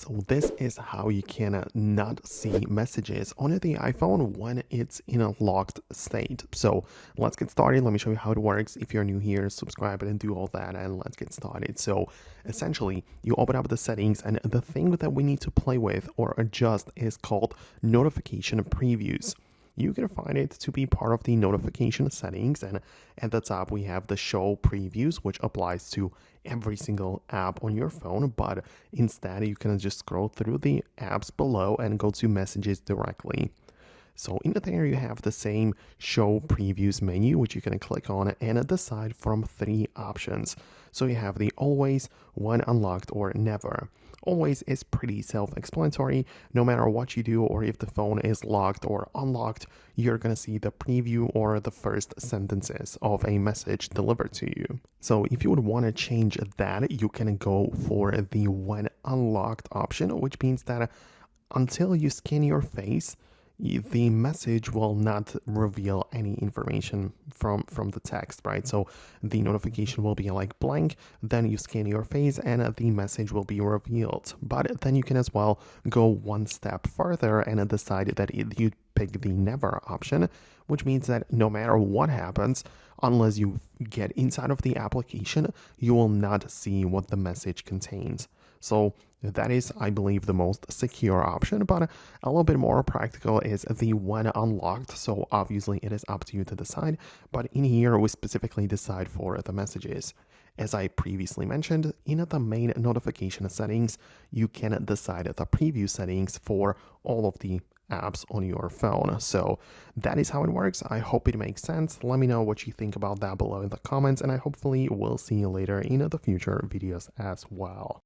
So this is how you can not see messages on the iPhone when it's in a locked state. So let's get started. Let me show you how it works. If you're new here, subscribe and do all that, and let's get started. So essentially, you open up the settings, and the thing that we need to play with or adjust is called notification previews. You can find it to be part of the notification settings, and at the top we have the show previews, which applies to every single app on your phone, but instead you can just scroll through the apps below and go to messages directly. So in there you have the same show previews menu, which you can click on and decide from 3 options. So you have the always, when unlocked, or never. Always is pretty self-explanatory. No matter what you do or if the phone is locked or unlocked, you're going to see the preview or the first sentences of a message delivered to you. So if you would want to change that, you can go for the when unlocked option, which means that until you scan your face, the message will not reveal any information from the text, right? So the notification will be like blank, then you scan your face and the message will be revealed. But then you can as well go one step further and decide that you pick the never option, which means that no matter what happens, unless you get inside of the application, you will not see what the message contains. So that is, I believe, the most secure option, but a little bit more practical is the when unlocked. So obviously it is up to you to decide, but in here we specifically decide for the messages. As I previously mentioned, in the main notification settings, you can decide the preview settings for all of the apps on your phone. So that is how it works. I hope it makes sense. Let me know what you think about that below in the comments, and I hopefully will see you later in the future videos as well.